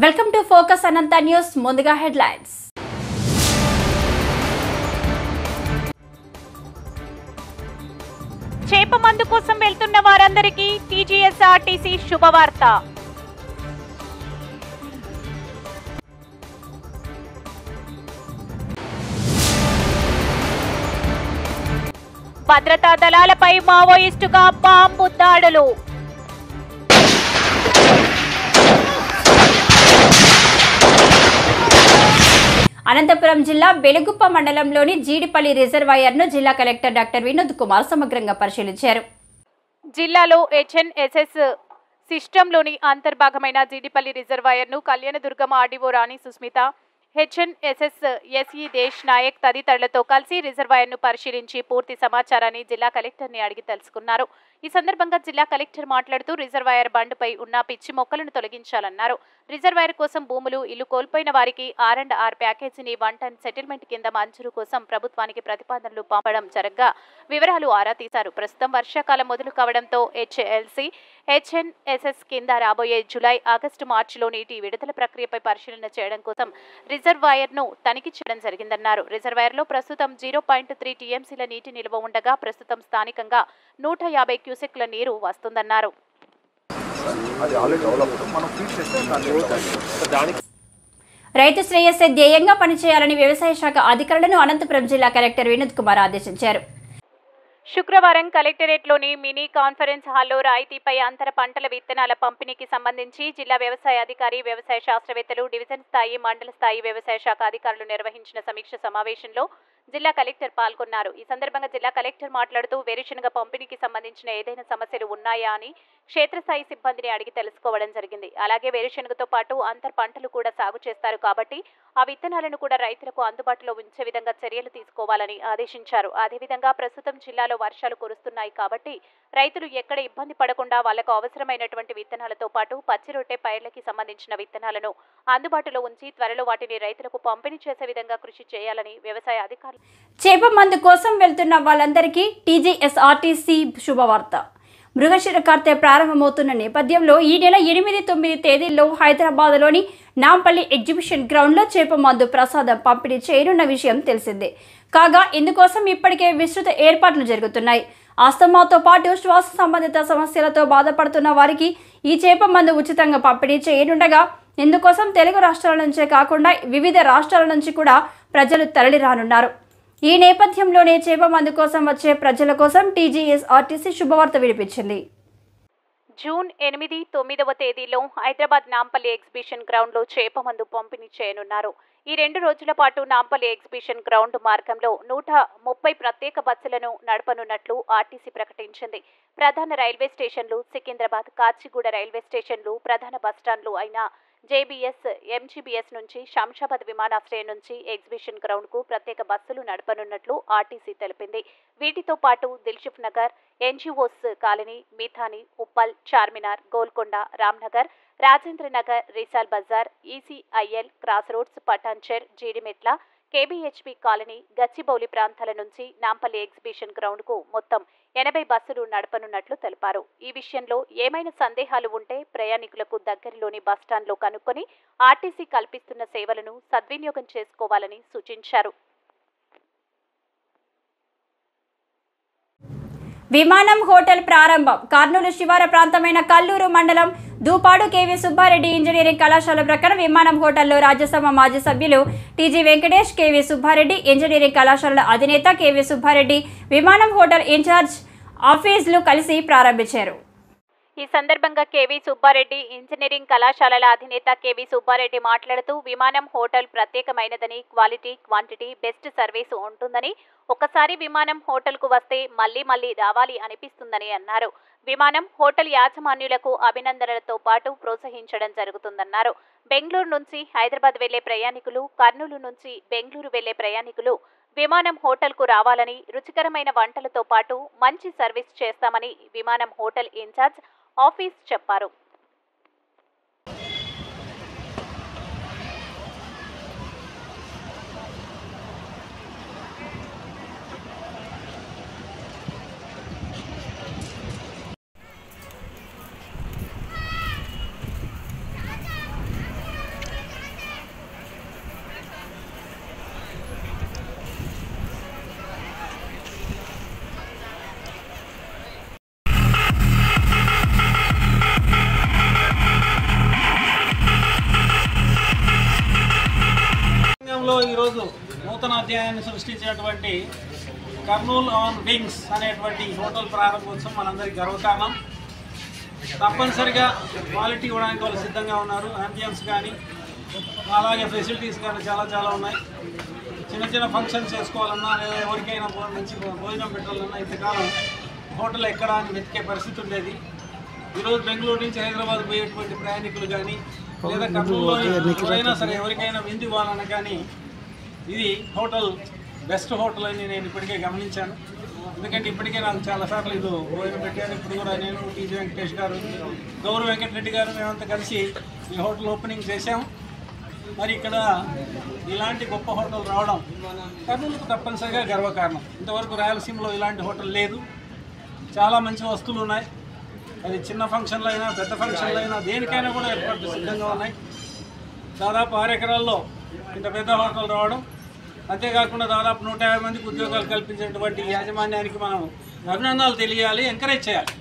Welcome to focus Anantha news. ముందుగా headlines. చేప మందు కోసం వెళ్తున్న వారందరికీ టీజీఎస్ఆర్టీసీ శుభవార్త. భద్రతా దళాలపై మావోయిస్టుగా బాంబు దాడులు. అనంతపురం జిల్లా బెలుగుప్ప మండలంలోని జీడిపల్లి రిజర్వాయర్ను జిల్లా కలెక్టర్ డాక్టర్ వినోద్ కుమార్ సమగ్రంగా పరిశీలించారు. జిల్లాలో హెచ్ఎన్ఎస్ఎస్ సిస్టంలోని అంతర్భాగమైన జీడిపల్లి రిజర్వాయర్ను కళ్యాణదుర్గం ఆర్డీఓ రాణి సుస్మిత, హెచ్ఎన్ఎస్ఎస్ ఎస్ఈ దేశ్ నాయక్ తదితరులతో కలిసి రిజర్వాయర్ను పరిశీలించి పూర్తి సమాచారాన్ని జిల్లా కలెక్టర్ని అడిగి తెలుసుకున్నారు. ఈ సందర్భంగా జిల్లా కలెక్టర్ మాట్లాడుతూ రిజర్వాయర్ బండ్పై ఉన్న పిచ్చి మొక్కలను తొలగించాలన్నారు. రిజర్వాయర్ కోసం భూములు, ఇల్లు కోల్పోయిన వారికి R&R ప్యాకేజీని 1 టన్ సెటిల్మెంట్ కింద మంజూరు కోసం ప్రభుత్వానికి ప్రతిపాదనలు పంపడం జరగ్గా వివరాలు ఆరా తీశారు. ప్రస్తుతం వర్షాకాలం మొదలు కావడంతో హెచ్ఎల్సీ, హెచ్ఎన్ఎస్ఎస్ కింద రాబోయే జూలై, ఆగస్టు, మార్చిలో నీటి విడుదల ప్రక్రియపై పరిశీలన చేయడం కోసం రిజర్వాయర్ను తనిఖీ చేయడం జరిగిందన్నారు. రిజర్వాయర్లో ప్రస్తుతం 0.3 టీఎంసీల నీటి నిల్వ ఉండగా ప్రస్తుతం స్థానికంగా 150 క్యూసెక్ల నీరు వస్తుందన్నారు. రైతు శ్రేయస్సే ధ్యేయంగా పనిచేయాలని వ్యవసాయ శాఖ అధికారులను అనంతపురం జిల్లా కలెక్టర్ వినోద్ కుమార్ ఆదేశించారు. శుక్రవారం కలెక్టరేట్లోని మినీ కాన్ఫరెన్స్ హాల్లో రాయితీపై అంతర పంటల విత్తనాల పంపిణీకి సంబంధించి జిల్లా వ్యవసాయ అధికారి, వ్యవసాయ శాస్త్రవేత్తలు, డివిజన్ స్థాయి, మండల స్థాయి వ్యవసాయ శాఖ అధికారులు నిర్వహించిన సమీక్ష సమావేశంలో జిల్లా కలెక్టర్ పాల్గొన్నారు. ఈ సందర్భంగా జిల్లా కలెక్టర్ మాట్లాడుతూ వేరుశనగ పంపిణీకి సంబంధించిన ఏదైనా సమస్యలు ఉన్నాయా అని క్షేత్రస్థాయి సిబ్బందిని అడిగి తెలుసుకోవడం జరిగింది. అలాగే వేరుశనగతో పాటు అంతర్ పంటలు కూడా సాగు చేస్తారు కాబట్టి ఆ విత్తనాలను కూడా రైతులకు అందుబాటులో ఉంచే విధంగా చర్యలు తీసుకోవాలని ఆదేశించారు. అదేవిధంగా ప్రస్తుతం జిల్లాలో వర్షాలు కురుస్తున్నాయి కాబట్టి రైతులు ఎక్కడ ఇబ్బంది పడకుండా వాళ్లకు అవసరమైనటువంటి విత్తనాలతో పాటు పచ్చి రొట్టె పైర్లకి సంబంధించిన విత్తనాలను అందుబాటులో ఉంచి త్వరలో వాటిని రైతులకు పంపిణీ చేసే విధంగా కృషి చేయాలని వ్యవసాయ అధికారులు. చేప మందు కోసం వెళ్తున్న వాళ్ళందరికీ టీజీఎస్ఆర్టీసీ శుభవార్త. మృగశిర కార్తె ప్రారంభమవుతున్న నేపథ్యంలో ఈ నెల 8, 9 తేదీల్లో హైదరాబాద్లోని నాంపల్లి ఎగ్జిబిషన్ గ్రౌండ్లో చేప మందు ప్రసాదం పంపిణీ చేయనున్న విషయం తెలిసిందే. కాగా ఇందుకోసం ఇప్పటికే విస్తృత ఏర్పాట్లు జరుగుతున్నాయి. ఆస్తమాతో పాటు శ్వాస సంబంధిత సమస్యలతో బాధపడుతున్న వారికి ఈ చేప మందు ఉచితంగా పంపిణీ చేయనుండగా ఇందుకోసం తెలుగు రాష్ట్రాల నుంచే కాకుండా వివిధ రాష్ట్రాల నుంచి కూడా ప్రజలు తరలిరానున్నారు. ఈ నేపథ్యంలోనే చేప మందు కోసం వచ్చే ప్రజల కోసం టీజీఎస్ఆర్టీసీ శుభవార్త వినిపించింది. జూన్ 8, 9 తేదీలో హైదరాబాద్ నాంపల్లి ఎగ్జిబిషన్ గ్రౌండ్లో చేప మందు పంపిణీ చేయనున్నారు. ఈ 2 రోజుల పాటు నాంపల్లి ఎగ్జిబిషన్ గ్రౌండ్ మార్గంలో 130 ప్రత్యేక బస్సులను నడపనున్నట్లు ఆర్టీసీ ప్రకటించింది. ప్రధాన రైల్వే స్టేషన్లు, సికింద్రాబాద్, కాచిగూడ రైల్వే స్టేషన్లు, ప్రధాన బస్టాండ్లు అయిన జేబీఎస్, ఎంజీబీఎస్ నుంచి శంషాబాద్ విమానాశ్రయం నుంచి ఎగ్జిబిషన్ గ్రౌండ్కు ప్రత్యేక బస్సులు నడపనున్నట్లు ఆర్టీసీ తెలిపింది. వీటితో పాటు Dilsukh Nagar, NGOs colony, Mithani, Uppal, Charminar, Golconda, Ramnagar, Rajendra Nagar, Risal Bazar, ECIL, cross roads, Patancheru, Jeedimetla, KBHP colony, Gachibowli ప్రాంతాల నుంచి నాంపల్లి ఎగ్జిబిషన్ గ్రౌండ్కు మొత్తం 80 బస్సులు నడపనున్నట్లు తెలిపారు. ఈ విషయంలో ఏమైనా సందేహాలు ఉంటే ప్రయాణికులకు దగ్గరలోని బస్టాండ్లో కనుక్కొని ఆర్టీసీ కల్పిస్తున్న సేవలను సద్వినియోగం చేసుకోవాలని సూచించారు. విమానం హోటల్ ప్రారంభం. కర్నూలు శివార ప్రాంతమైన కల్లూరు మండలం దూపాడు కేవీ సుబ్బారెడ్డి ఇంజనీరింగ్ కళాశాల ప్రక్కన విమానం హోటల్లో రాజ్యసభ మాజీ సభ్యులు టీజీ వెంకటేష్, కేవీ సుబ్బారెడ్డి, ఇంజనీరింగ్ కళాశాలల అధినేత కేవీ సుబ్బారెడ్డి, విమానం హోటల్ ఇన్ఛార్జ్ ఆఫీసులు కలిసి ప్రారంభించారు. ఈ సందర్భంగా కేవీ సుబ్బారెడ్డి, ఇంజనీరింగ్ కళాశాలల అధినేత కేవీ సుబ్బారెడ్డి మాట్లాడుతూ విమానం హోటల్ ప్రత్యేకమైనదని, క్వాలిటీ, క్వాంటిటీ, బెస్ట్ సర్వీసు ఉంటుందని, ఒకసారి విమానం హోటల్కు వస్తే మళ్లీ మళ్లీ రావాలి అనిపిస్తుందని అన్నారు. విమానం హోటల్ యాజమాన్యులకు అభినందనలతో పాటు ప్రోత్సహించడం జరుగుతుందన్నారు. బెంగళూరు నుంచి హైదరాబాద్ వెళ్లే ప్రయాణికులు, కర్నూలు నుంచి బెంగళూరు వెళ్లే ప్రయాణికులు విమానం హోటల్కు రావాలని, రుచికరమైన వంటలతో పాటు మంచి సర్వీస్ చేస్తామని విమానం హోటల్ ఇన్ఛార్జ్ ఆఫీస్ చెప్పారు. రంగంలో ఈరోజు నూతన అధ్యాయాన్ని సృష్టించినటువంటి కర్నూలు ఆన్ వింగ్స్ అనేటువంటి హోటల్ ప్రారంభోత్సవం మనందరికీ గర్వకారణం. తప్పనిసరిగా క్వాలిటీ ఇవ్వడానికి వాళ్ళు సిద్ధంగా ఉన్నారు. అంబియన్స్ కానీ అలాగే ఫెసిలిటీస్ కానీ చాలా ఉన్నాయి. చిన్న చిన్న ఫంక్షన్స్ చేసుకోవాలన్నా లేదా ఎవరికైనా మంచి భోజనం పెట్టాలన్నా ఇంతకాలం హోటల్ ఎక్కడా అని వెతికే పరిస్థితి ఉండేది. ఈరోజు బెంగళూరు నుంచి హైదరాబాద్ పోయేటువంటి ప్రయాణికులు కానీ లేదా కర్నూలులో ఎవరైనా సరే ఎవరికైనా విందు ఇవ్వాలన్నా కానీ ఇది హోటల్ బెస్ట్ హోటల్ అని నేను ఇప్పటికే గమనించాను. ఎందుకంటే ఇప్పటికే నాకు చాలాసార్లు ఇది భోజనం పెట్టాను. ఇప్పుడు కూడా నేను టీజీ వెంకటేష్ గారు, గౌరవ వెంకటరెడ్డి గారు మేమంతా కలిసి ఈ హోటల్ ఓపెనింగ్ చేశాము. మరి ఇక్కడ ఇలాంటి గొప్ప హోటల్ రావడం కర్నూలుకు తప్పనిసరిగా గర్వకారణం. ఇంతవరకు రాయలసీమలో ఇలాంటి హోటల్ లేదు. చాలా మంచి వస్తువులు ఉన్నాయి. అది చిన్న ఫంక్షన్లు అయినా పెద్ద ఫంక్షన్లు అయినా దేనికైనా కూడా ఏర్పాట్లు సిద్ధంగా ఉన్నాయి. దాదాపు 6 ఎకరాల్లో ఇంత పెద్ద హోటల్ రావడం, అంతేకాకుండా దాదాపు 150 మందికి ఉద్యోగాలు కల్పించేటువంటి యాజమాన్యానికి మనం అభినందనలు తెలియాలి, ఎంకరేజ్ చేయాలి.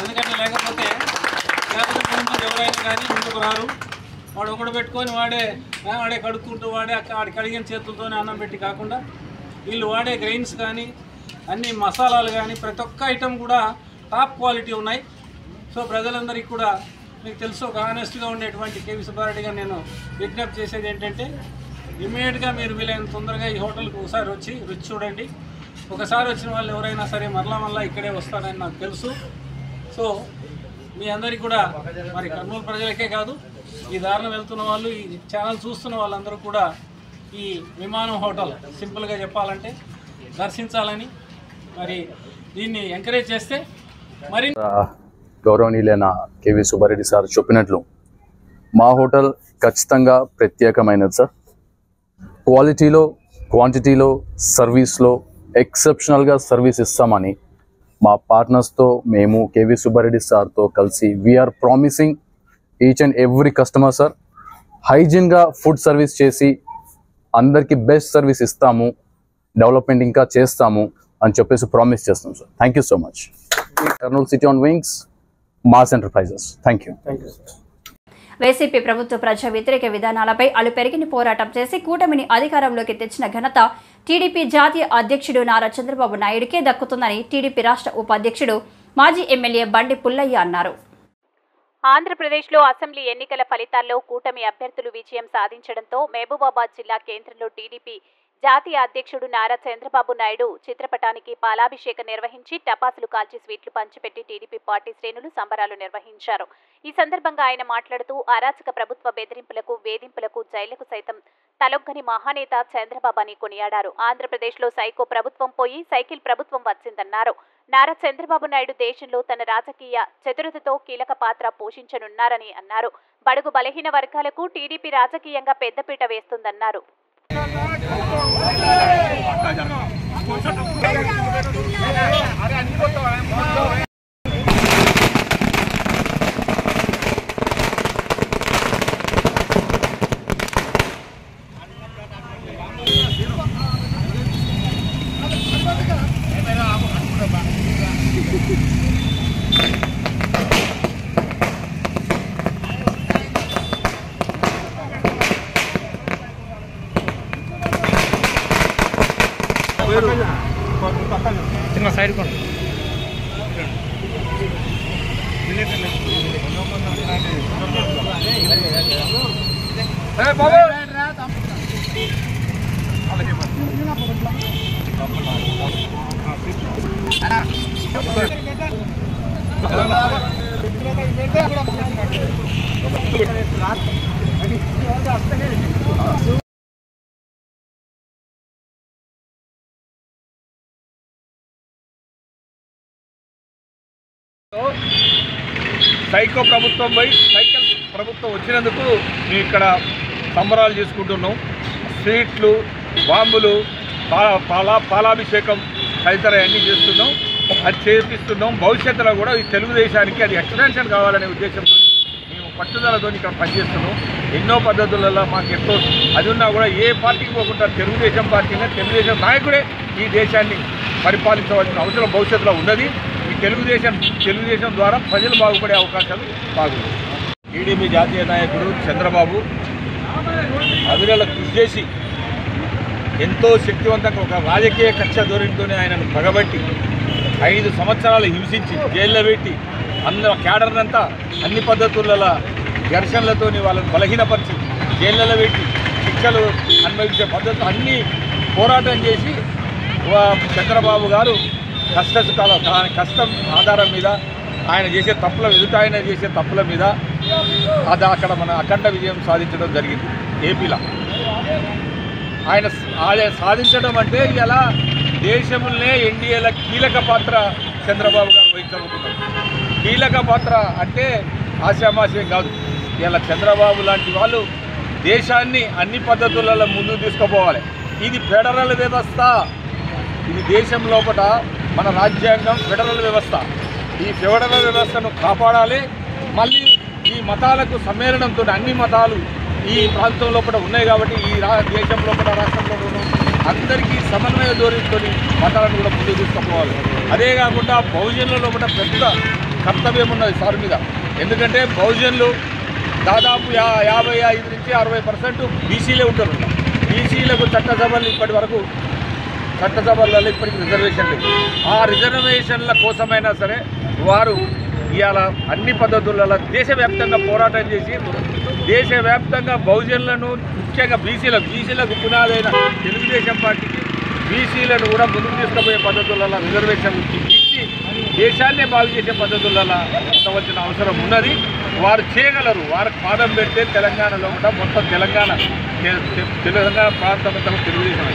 ఎందుకంటే లేకపోతే ఎవరైనా కానీ ముందుకు రారు. వాడు ఒకడు పెట్టుకొని వాడే కడుక్కుంటూ వాడి కడిగిన చేతులతోనే అన్నం పెట్టి కాకుండా వీళ్ళు వాడే గ్రెయిన్స్ కానీ అన్ని మసాలాలు కానీ ప్రతి ఒక్క ఐటెం కూడా టాప్ క్వాలిటీ ఉన్నాయి. సో ప్రజలందరికీ కూడా మీకు తెలుసు ఒక ఆనెస్ట్గా ఉండేటువంటి కేవీ సుబ్బారెడ్డి గారు నేను విజ్ఞప్తి చేసేది ఏంటంటే ఇమ్మీడియట్గా మీరు వీలైన తొందరగా ఈ హోటల్కి ఒకసారి వచ్చి రుచి చూడండి. ఒకసారి వచ్చిన వాళ్ళు ఎవరైనా సరే మరలా ఇక్కడే వస్తారని నాకు తెలుసు. సో మీ అందరికీ కూడా మరి కర్నూలు ప్రజలకే కాదు ఈ దారిన వెళ్తున్న వాళ్ళు ఈ ఛానల్ చూస్తున్న వాళ్ళందరూ కూడా ఈ విమానం హోటల్ సింపుల్గా చెప్పాలంటే దర్శించాలని మరి దీన్ని ఎంకరేజ్ చేస్తే మరి గౌరవనీయులైన కేవీ సుబ్బారెడ్డి సార్ చెప్పినట్లు మా హోటల్ ఖచ్చితంగా ప్రత్యేకమైనది సార్. క్వాలిటీలో క్వాంటిటీలో సర్వీస్లో ఎక్సెప్షనల్గా సర్వీస్ ఇస్తామని మా పార్ట్నర్స్తో మేము కేవీ సుబ్బారెడ్డి సార్తో కలిసి we're promising each and every customer sir హైజీన్గా ఫుడ్ సర్వీస్ చేసి అందరికీ బెస్ట్ సర్వీస్ ఇస్తాము, డెవలప్మెంట్ ఇంకా చేస్తాము అని చెప్పేసి ప్రామిస్ చేస్తాం sir. Thank you so much. Kurnool city on wings, mass enterprises. Thank you. YCP ప్రభుత్వ ప్రజా వ్యతిరేక విధానాలపై అలుపెరిగిన పోరాటం చేసి కూటమిని అధికారంలోకి తెచ్చిన ఘనత టీడీపీ జాతీయ అధ్యక్షుడు నారా చంద్రబాబు నాయుడుకే దక్కుతుందని టీడీపీ రాష్ట్ర ఉపాధ్యక్షుడు మాజీ ఎమ్మెల్యే బండి పుల్లయ్య అన్నారు. ఆంధ్రప్రదేశ్లో అసెంబ్లీ ఎన్నికల ఫలితాల్లో కూటమి అభ్యర్థులు విజయం సాధించడంతో మహబూబాబాద్ జిల్లా కేంద్రంలో టీడీపీ జాతీయ అధ్యక్షుడు నారా చంద్రబాబు నాయుడు చిత్రపటానికి పాలాభిషేకం నిర్వహించి టపాసులు కాల్చి స్వీట్లు పంచిపెట్టి టీడీపీ పార్టీ శ్రేణులు సంబరాలు నిర్వహించారు. ఈ సందర్భంగా ఆయన మాట్లాడుతూ అరాచక ప్రభుత్వ బెదిరింపులకు, వేధింపులకు, జైళ్లకు సైతం తలొగ్గని మహానేత చంద్రబాబు అని కొనియాడారు. ఆంధ్రప్రదేశ్లో సైకో ప్రభుత్వం పోయి సైకిల్ ప్రభుత్వం వచ్చిందన్నారు. నారా చంద్రబాబు నాయుడు దేశంలో తన రాజకీయ చతురతతో కీలక పాత్ర పోషించనున్నారని అన్నారు. బడుగు బలహీన వర్గాలకు టీడీపీ రాజకీయంగా పెద్దపీట వేస్తుందన్నారు. చిన్న సైడ్ కొను సైకో ప్రభుత్వం పోయి సైకిల్ ప్రభుత్వం వచ్చినందుకు మేము ఇక్కడ సంబరాలు చేసుకుంటున్నాం. స్వీట్లు, బాంబులు, పాలాభిషేకం తదితర అన్నీ చేస్తున్నాం. అది చేపిస్తున్నాం. భవిష్యత్తులో కూడా ఈ తెలుగుదేశానికి అది ఎక్స్టెన్షన్ కావాలనే ఉద్దేశంతో మేము పట్టుదలతో ఇక్కడ పనిచేస్తున్నాం. ఎన్నో పద్ధతులలో మాకు ఎంతో అది ఉన్నా కూడా ఏ పార్టీకి పోకుండా తెలుగుదేశం పార్టీనే, తెలుగుదేశం నాయకుడే ఈ దేశాన్ని పరిపాలించవలసిన అవసరం భవిష్యత్తులో ఉన్నది. ఈ తెలుగుదేశం ద్వారా ప్రజలు బాగుపడే అవకాశాలు బాగున్నాయి. టీడీపీ జాతీయ నాయకుడు చంద్రబాబు అవిరళ కృషి చేసి ఎంతో శక్తివంతంగా ఒక రాజకీయ కక్ష ధోరణితోనే ఆయనను పగబట్టి 5 సంవత్సరాలు హింసించి జైల్లో పెట్టి క్యాడర్నంతా అన్ని పద్ధతులలో ఘర్షణలతోని వాళ్ళని బలహీనపరిచి జైళ్ళలో పెట్టి శిక్షలు అనుభవించే పద్ధతులు అన్నీ పోరాటం చేసి చంద్రబాబు గారు కష్టం ఆధారం మీద ఆయన చేసే తప్పుల ఆయన చేసే తప్పుల మీద అది అక్కడ మన అఖండ విజయం సాధించడం జరిగింది ఏపీలో. ఆయన సాధించడం అంటే ఇలా దేశంలోనే ఎన్డీఏల కీలక పాత్ర చంద్రబాబు గారు వహించబోతున్నారు. కీలక పాత్ర అంటే ఆశామాశయం కాదు. ఇలా చంద్రబాబు లాంటి వాళ్ళు దేశాన్ని అన్ని పద్ధతులలో ముందుకు తీసుకుపోవాలి. ఇది ఫెడరల్ వ్యవస్థ. ఇది దేశం లోపల మన రాజ్యాంగం ఫెడరల్ వ్యవస్థ. ఈ ఫెడరల్ వ్యవస్థను కాపాడాలి. మళ్ళీ ఈ మతాలకు సమ్మేళనంతో అన్ని మతాలు ఈ ప్రాంతం లోపల ఉన్నాయి కాబట్టి ఈ దేశం లోపల రాష్ట్రంలో అందరికీ సమన్వయ ధోరణితో మతాలను కూడా ముందుకు తీసుకుపోవాలి. అదే కాకుండా బహుజనుల లోపల పెద్ద కర్తవ్యం ఉన్నది సార్ మీద. ఎందుకంటే బహుజనులు దాదాపు 55 నుంచి 60% బీసీలే ఉంటారు. బీసీలకు చట్టసభలు ఇప్పటి వరకు చట్టసభలలో ఇప్పటికి రిజర్వేషన్ లేదు. ఆ రిజర్వేషన్ల కోసమైనా సరే వారు ఇవాళ అన్ని పద్ధతులలో దేశవ్యాప్తంగా పోరాటం చేసి దేశవ్యాప్తంగా బహుజనులను ముఖ్యంగా బీసీలకు పునాదైన తెలుగుదేశం పార్టీకి బీసీలను కూడా ముందుకు తీసుకుపోయే పద్ధతులలో రిజర్వేషన్లు ఇచ్చి దేశాన్నే బాగు చేసే పద్ధతులలో ఉండవలసిన అవసరం ఉన్నది. వారు చేయగలరు. వారికి పాదం పెడితే తెలంగాణలో కూడా మొత్తం తెలంగాణ ప్రాంతం తెలుగుదేశం